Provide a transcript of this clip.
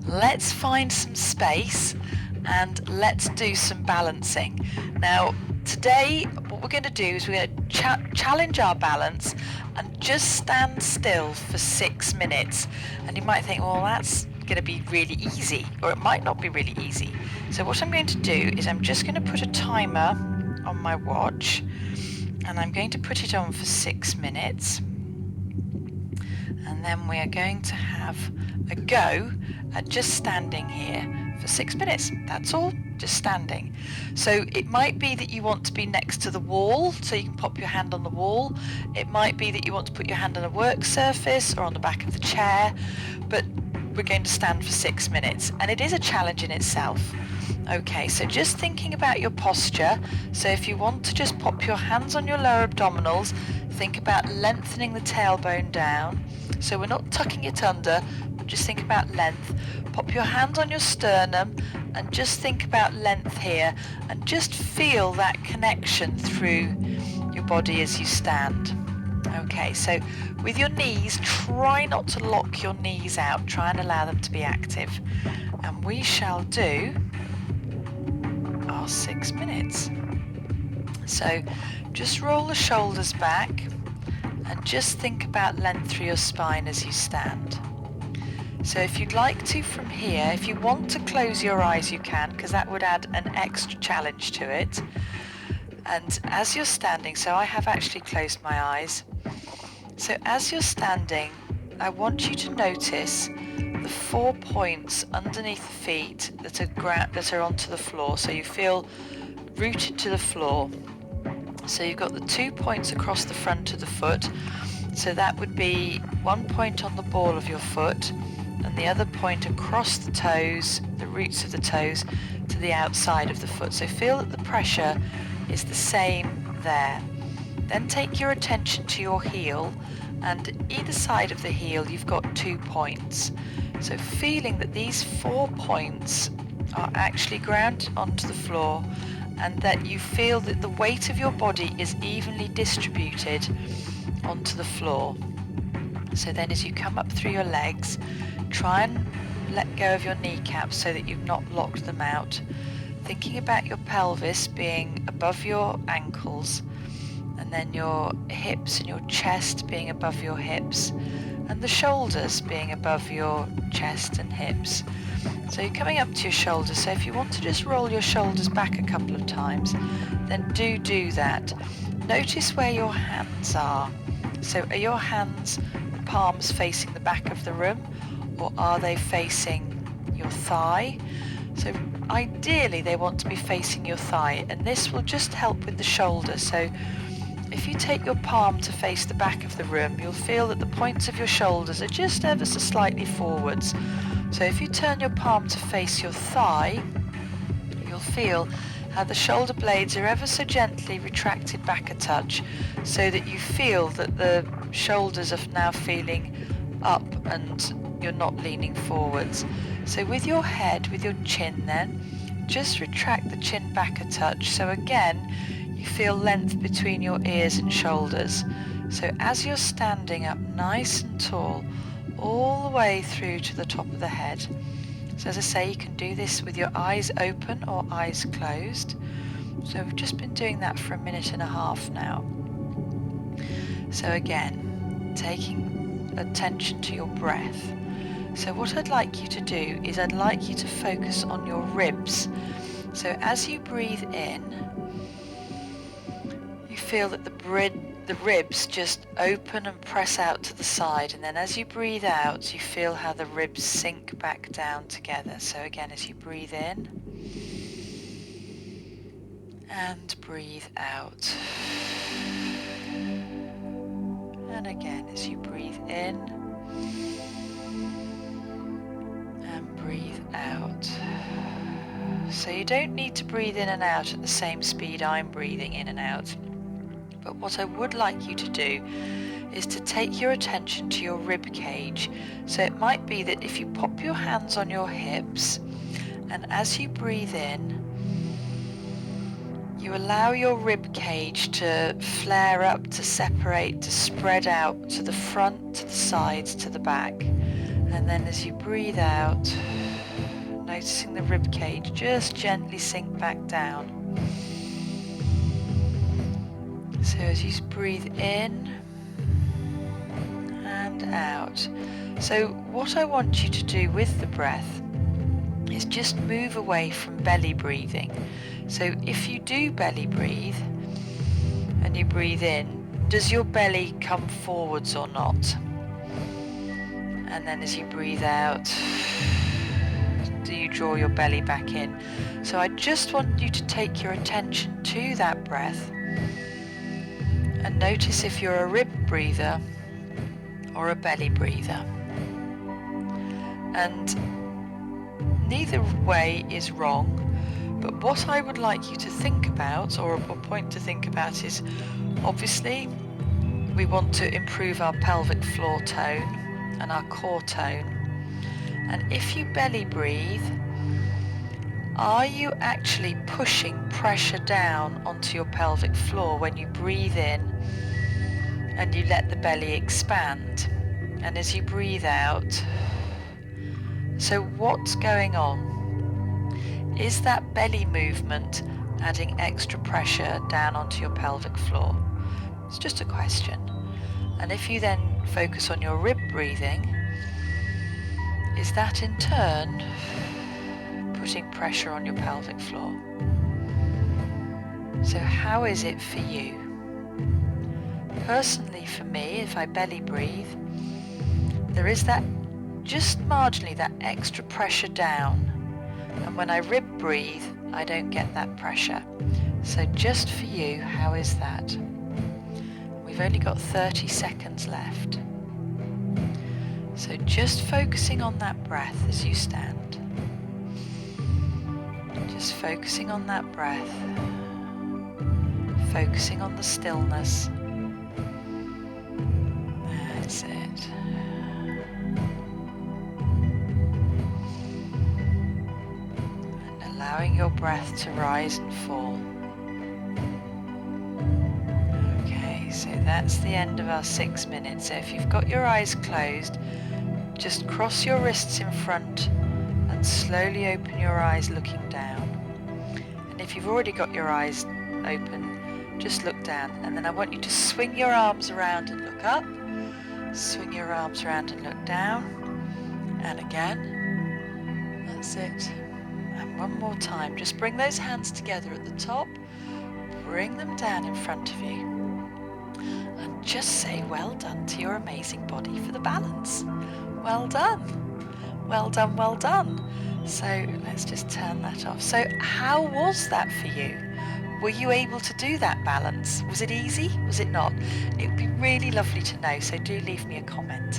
let's find some space and let's do some balancing. Now, today, what we're going to do is we're going to challenge our balance and just stand still for 6 minutes. And you might think, well, that's going to be really easy, or it might not be really easy. So what I'm going to do is I'm just going to put a timer on my watch, and I'm going to put it on for 6 minutes. And then we are going to have a go at just standing here for 6 minutes. That's all, just standing. So it might be that you want to be next to the wall, so you can pop your hand on the wall. It might be that you want to put your hand on a work surface or on the back of the chair, but we're going to stand for 6 minutes. And it is a challenge in itself. Okay, so just thinking about your posture. So if you want to just pop your hands on your lower abdominals, think about lengthening the tailbone down. So we're not tucking it under, but just think about length. Pop your hand on your sternum and just think about length here, and just feel that connection through your body as you stand. Okay, so with your knees, try not to lock your knees out. Try and allow them to be active. And we shall do our 6 minutes. So just roll the shoulders back and just think about length through your spine as you stand. So if you'd like to from here, if you want to close your eyes, you can, because that would add an extra challenge to it. And as you're standing, so I have actually closed my eyes. So as you're standing, I want you to notice the 4 points underneath the feet that are onto the floor. So you feel rooted to the floor. So you've got the 2 points across the front of the foot. So that would be 1 point on the ball of your foot, and the other point across the toes, the roots of the toes, to the outside of the foot. So feel that the pressure is the same there. Then take your attention to your heel, and either side of the heel you've got 2 points. So feeling that these 4 points are actually ground onto the floor, and that you feel that the weight of your body is evenly distributed onto the floor. So then as you come up through your legs, try and let go of your kneecaps so that you've not locked them out. Thinking about your pelvis being above your ankles, and then your hips and your chest being above your hips, and the shoulders being above your chest and hips. So you're coming up to your shoulders. So if you want to just roll your shoulders back a couple of times, then do that. Notice where your hands are. So are your hands, the palms facing the back of the room, or are they facing your thigh? So ideally they want to be facing your thigh, and this will just help with the shoulder. So if you take your palm to face the back of the room, you'll feel that the points of your shoulders are just ever so slightly forwards. So if you turn your palm to face your thigh, you'll feel how the shoulder blades are ever so gently retracted back a touch, so that you feel that the shoulders are now feeling up and you're not leaning forwards. So with your head, with your chin then, just retract the chin back a touch. So again, you feel length between your ears and shoulders. So as you're standing up nice and tall, all the way through to the top of the head. So as I say, you can do this with your eyes open or eyes closed. So we've just been doing that for 1.5 minutes now. So again, taking attention to your breath. So what I'd like you to do is I'd like you to focus on your ribs. So as you breathe in, you feel that the ribs just open and press out to the side, and then as you breathe out, you feel how the ribs sink back down together. So again, as you breathe in and breathe out, and again as you breathe in and breathe out. So you don't need to breathe in and out at the same speed I'm breathing in and out. But what I would like you to do is to take your attention to your rib cage. So it might be that if you pop your hands on your hips, and as you breathe in, you allow your rib cage to flare up, to separate, to spread out to the front, to the sides, to the back. And then as you breathe out, noticing the rib cage just gently sink back down. So as you breathe in and out. So what I want you to do with the breath is just move away from belly breathing. So if you do belly breathe and you breathe in, does your belly come forwards or not? And then as you breathe out, do you draw your belly back in? So I just want you to take your attention to that breath and notice if you're a rib breather or a belly breather. And neither way is wrong, but what I would like you to think about, or a point to think about, is obviously we want to improve our pelvic floor tone and our core tone. And if you belly breathe, are you actually pushing pressure down onto your pelvic floor when you breathe in and you let the belly expand? And as you breathe out, so what's going on? Is that belly movement adding extra pressure down onto your pelvic floor? It's just a question. And if you then focus on your rib breathing, is that in turn putting pressure on your pelvic floor? So how is it for you? Personally for me, if I belly breathe, there is that just marginally that extra pressure down, and when I rib breathe I don't get that pressure. So just for you, how is that? We've only got 30 seconds left. So just focusing on that breath as you stand. Just focusing on that breath. Focusing on the stillness. That's it. And allowing your breath to rise and fall. So that's the end of our 6 minutes. So if you've got your eyes closed, just cross your wrists in front and slowly open your eyes looking down. And if you've already got your eyes open, just look down. And then I want you to swing your arms around and look up. Swing your arms around and look down. And again. That's it. And one more time. Just bring those hands together at the top. Bring them down in front of you. And just say well done to your amazing body for the balance. Well done. Well done, well done. So let's just turn that off. So how was that for you? Were you able to do that balance? Was it easy? Was it not? It would be really lovely to know, so do leave me a comment.